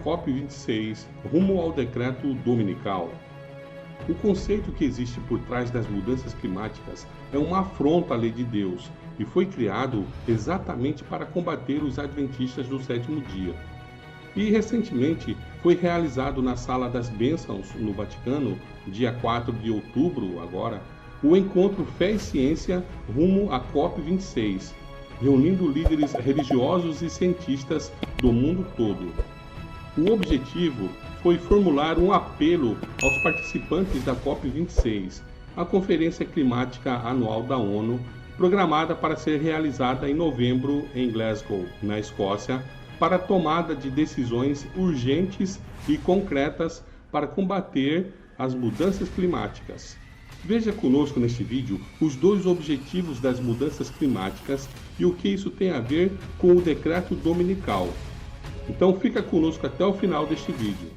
COP26 rumo ao decreto dominical. O conceito que existe por trás das mudanças climáticas é uma afronta à lei de Deus e foi criado exatamente para combater os adventistas do sétimo dia. E recentemente foi realizado na Sala das Bênçãos, no Vaticano, dia 4 de outubro agora, o encontro Fé e Ciência rumo à COP26, reunindo líderes religiosos e cientistas do mundo todo. O objetivo foi formular um apelo aos participantes da COP26, a Conferência Climática Anual da ONU, programada para ser realizada em novembro em Glasgow, na Escócia, para a tomada de decisões urgentes e concretas para combater as mudanças climáticas. Veja conosco neste vídeo os dois objetivos das mudanças climáticas e o que isso tem a ver com o decreto dominical. Então fica conosco até o final deste vídeo.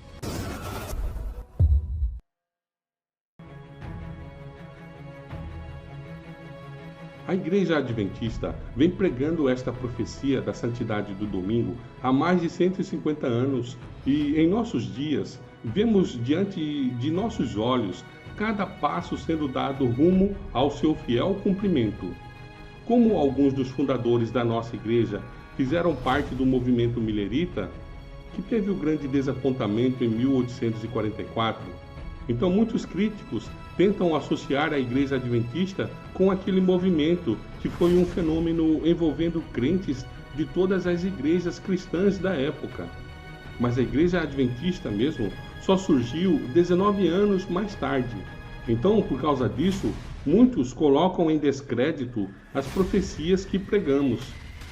A Igreja Adventista vem pregando esta profecia da santidade do domingo há mais de 150 anos e em nossos dias vemos diante de nossos olhos cada passo sendo dado rumo ao seu fiel cumprimento. Como alguns dos fundadores da nossa igreja fizeram parte do movimento milerita, que teve o grande desapontamento em 1844, então muitos críticos tentam associar a Igreja Adventista com aquele movimento que foi um fenômeno envolvendo crentes de todas as igrejas cristãs da época. Mas a Igreja Adventista mesmo só surgiu 19 anos mais tarde. Então, por causa disso, muitos colocam em descrédito as profecias que pregamos.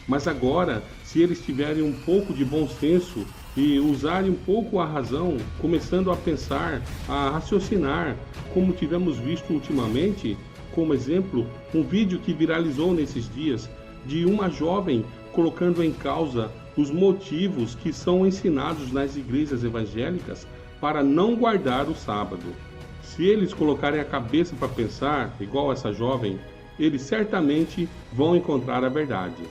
Mas agora, se eles tiverem um pouco de bom senso e usarem um pouco a razão, começando a pensar, a raciocinar, como tivemos visto ultimamente, como exemplo, um vídeo que viralizou nesses dias de uma jovem colocando em causa os motivos que são ensinados nas igrejas evangélicas para não guardar o sábado. Se eles colocarem a cabeça para pensar, igual essa jovem, eles certamente vão encontrar a verdade.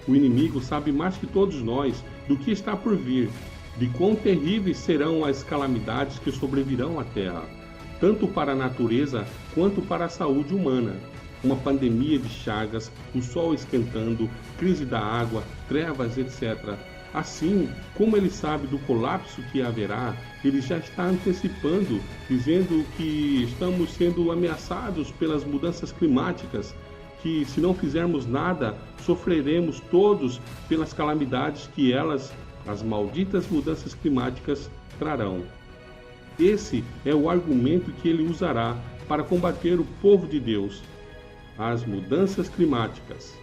O inimigo sabe mais que todos nós do que está por vir, de quão terríveis serão as calamidades que sobrevirão à Terra, tanto para a natureza quanto para a saúde humana. Uma pandemia de chagas, o sol esquentando, crise da água, trevas, etc. Assim, como ele sabe do colapso que haverá, ele já está antecipando, dizendo que estamos sendo ameaçados pelas mudanças climáticas, que se não fizermos nada, sofreremos todos pelas calamidades que elas, as malditas mudanças climáticas, trarão. Esse é o argumento que ele usará para combater o povo de Deus, as mudanças climáticas.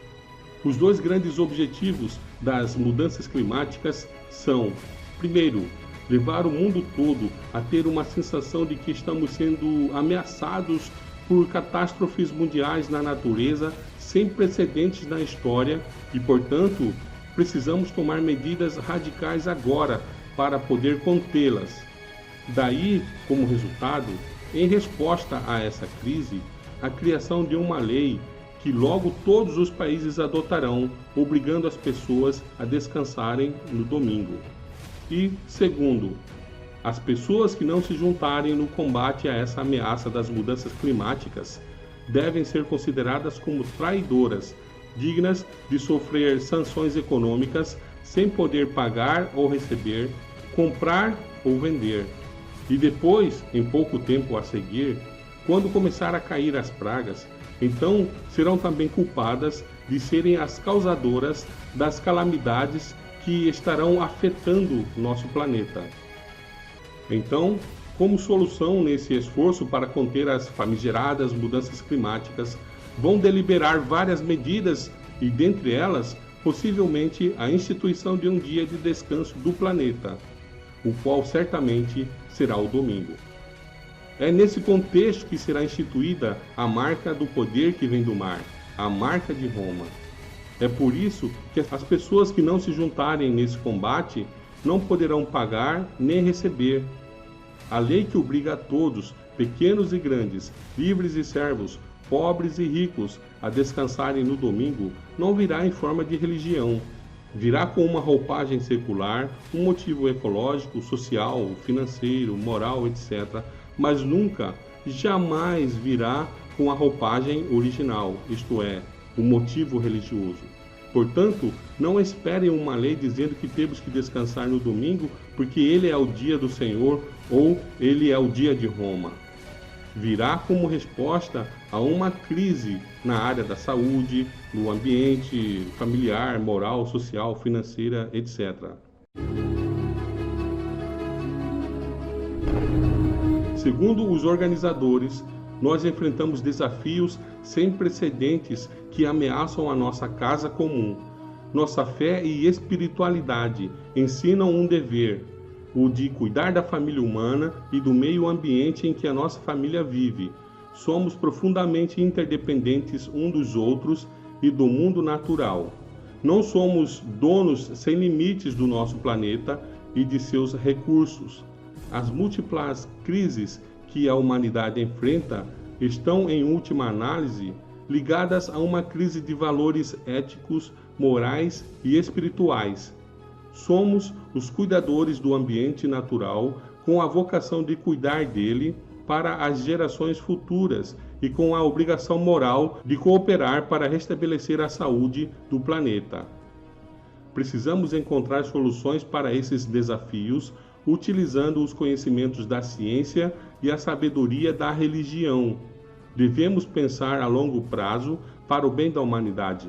Os dois grandes objetivos das mudanças climáticas são, primeiro, levar o mundo todo a ter uma sensação de que estamos sendo ameaçados por catástrofes mundiais na natureza sem precedentes na história e, portanto, precisamos tomar medidas radicais agora para poder contê-las. Daí, como resultado, em resposta a essa crise, a criação de uma lei que logo todos os países adotarão, obrigando as pessoas a descansarem no domingo. E, segundo, as pessoas que não se juntarem no combate a essa ameaça das mudanças climáticas devem ser consideradas como traidoras, dignas de sofrer sanções econômicas sem poder pagar ou receber, comprar ou vender. E depois, em pouco tempo a seguir, quando começar a cair as pragas, então serão também culpadas de serem as causadoras das calamidades que estarão afetando nosso planeta. Então, como solução nesse esforço para conter as famigeradas mudanças climáticas, vão deliberar várias medidas e, dentre elas, possivelmente a instituição de um dia de descanso do planeta, o qual certamente será o domingo. É nesse contexto que será instituída a marca do poder que vem do mar, a marca de Roma. É por isso que as pessoas que não se juntarem nesse combate não poderão pagar nem receber. A lei que obriga a todos, pequenos e grandes, livres e servos, pobres e ricos, a descansarem no domingo, não virá em forma de religião, Virá com uma roupagem secular, um motivo ecológico, social, financeiro, moral, etc., mas nunca, jamais virá com a roupagem original, isto é, o motivo religioso. Portanto, não esperem uma lei dizendo que temos que descansar no domingo porque ele é o dia do Senhor ou ele é o dia de Roma. Virá como resposta a uma crise na área da saúde, no ambiente familiar, moral, social, financeira, etc. Segundo os organizadores, nós enfrentamos desafios sem precedentes que ameaçam a nossa casa comum. Nossa fé e espiritualidade ensinam um dever, o de cuidar da família humana e do meio ambiente em que a nossa família vive. Somos profundamente interdependentes uns dos outros e do mundo natural. Não somos donos sem limites do nosso planeta e de seus recursos. As múltiplas crises que a humanidade enfrenta estão, em última análise, ligadas a uma crise de valores éticos, morais e espirituais. Somos os cuidadores do ambiente natural com a vocação de cuidar dele para as gerações futuras e com a obrigação moral de cooperar para restabelecer a saúde do planeta. Precisamos encontrar soluções para esses desafios utilizando os conhecimentos da ciência e a sabedoria da religião. Devemos pensar a longo prazo para o bem da humanidade.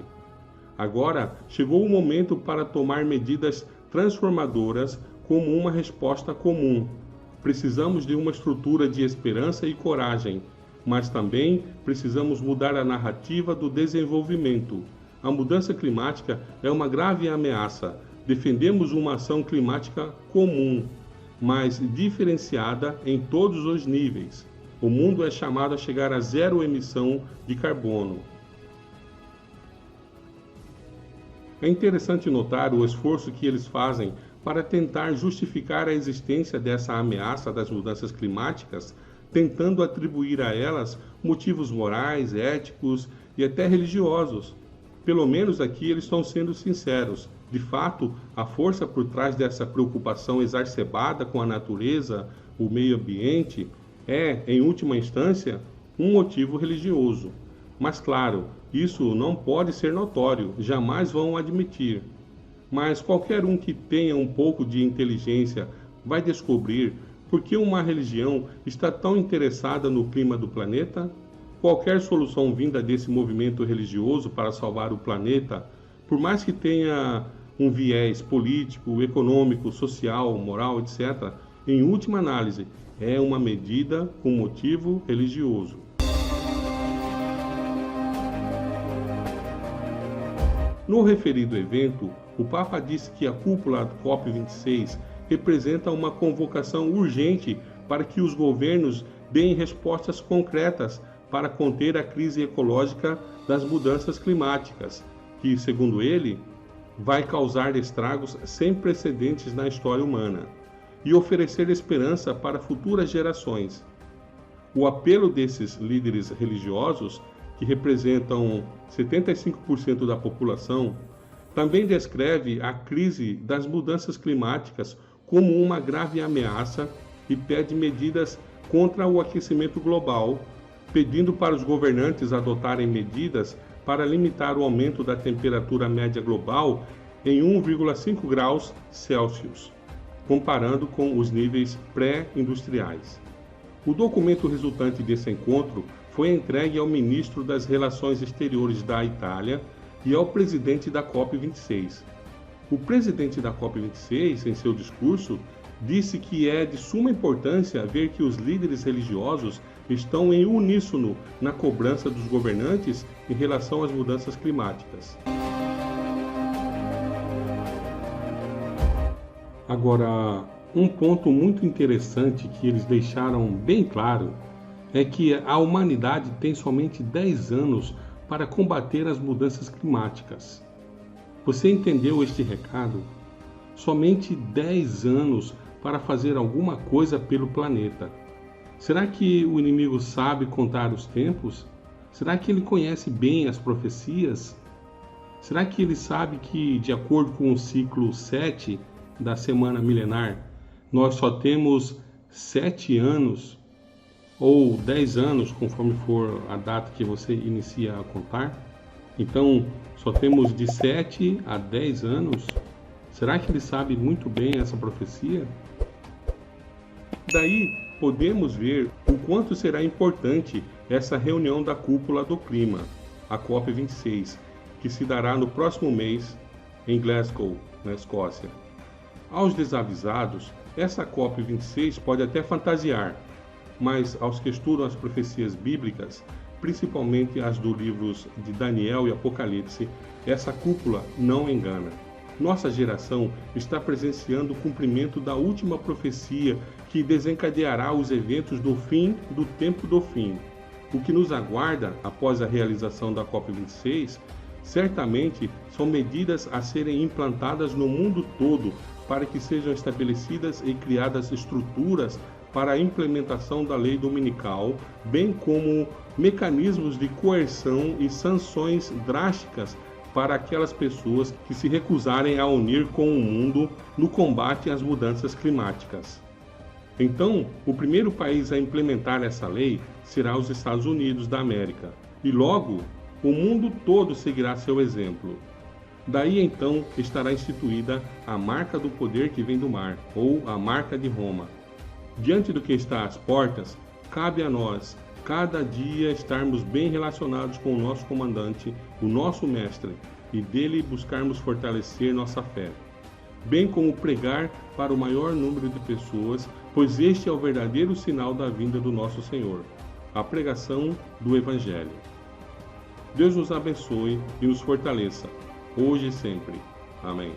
Agora chegou o momento para tomar medidas transformadoras como uma resposta comum. Precisamos de uma estrutura de esperança e coragem, mas também precisamos mudar a narrativa do desenvolvimento. A mudança climática é uma grave ameaça. Defendemos uma ação climática comum, mas diferenciada em todos os níveis. O mundo é chamado a chegar a zero emissão de carbono. É interessante notar o esforço que eles fazem para tentar justificar a existência dessa ameaça das mudanças climáticas, tentando atribuir a elas motivos morais, éticos e até religiosos. Pelo menos aqui eles estão sendo sinceros. De fato, a força por trás dessa preocupação exacerbada com a natureza, o meio ambiente, é, em última instância, um motivo religioso. Mas, claro, isso não pode ser notório, jamais vão admitir. Mas qualquer um que tenha um pouco de inteligência vai descobrir por que uma religião está tão interessada no clima do planeta. Qualquer solução vinda desse movimento religioso para salvar o planeta, por mais que tenha um viés político, econômico, social, moral, etc., em última análise, é uma medida com motivo religioso. No referido evento, o Papa disse que a cúpula COP26 representa uma convocação urgente para que os governos deem respostas concretas para conter a crise ecológica das mudanças climáticas, que, segundo ele, vai causar estragos sem precedentes na história humana, e oferecer esperança para futuras gerações. O apelo desses líderes religiosos, que representam 75% da população, também descreve a crise das mudanças climáticas como uma grave ameaça e pede medidas contra o aquecimento global, pedindo para os governantes adotarem medidas para limitar o aumento da temperatura média global em 1,5 graus Celsius, comparando com os níveis pré-industriais. O documento resultante desse encontro foi entregue ao ministro das Relações Exteriores da Itália e ao presidente da COP26. O presidente da COP26, em seu discurso, disse que é de suma importância ver que os líderes religiosos estão em uníssono na cobrança dos governantes em relação às mudanças climáticas. Agora, um ponto muito interessante que eles deixaram bem claro é que a humanidade tem somente 10 anos para combater as mudanças climáticas. Você entendeu este recado? Somente 10 anos para fazer alguma coisa pelo planeta. Será que o inimigo sabe contar os tempos? Será que ele conhece bem as profecias? Será que ele sabe que, de acordo com o ciclo 7 da semana milenar, nós só temos 7 anos ou 10 anos, conforme for a data que você inicia a contar? Então, só temos de 7 a 10 anos? Será que ele sabe muito bem essa profecia? Daí podemos ver o quanto será importante essa reunião da cúpula do clima, a COP26, que se dará no próximo mês em Glasgow, na Escócia. Aos desavisados, essa COP26 pode até fantasiar, mas aos que estudam as profecias bíblicas, principalmente as dos livros de Daniel e Apocalipse, essa cúpula não engana. Nossa geração está presenciando o cumprimento da última profecia que desencadeará os eventos do fim do tempo do fim. O que nos aguarda após a realização da COP26 certamente são medidas a serem implantadas no mundo todo para que sejam estabelecidas e criadas estruturas para a implementação da lei dominical, bem como mecanismos de coerção e sanções drásticas para aquelas pessoas que se recusarem a unir com o mundo no combate às mudanças climáticas. Então, o primeiro país a implementar essa lei será os Estados Unidos da América, e logo o mundo todo seguirá seu exemplo. Daí então estará instituída a marca do poder que vem do mar, ou a marca de Roma. Diante do que está às portas, cabe a nós, cada dia, estarmos bem relacionados com o nosso comandante, o nosso mestre, e dele buscarmos fortalecer nossa fé, bem como pregar para o maior número de pessoas, pois este é o verdadeiro sinal da vinda do nosso Senhor, a pregação do Evangelho. Deus nos abençoe e nos fortaleça, hoje e sempre. Amém.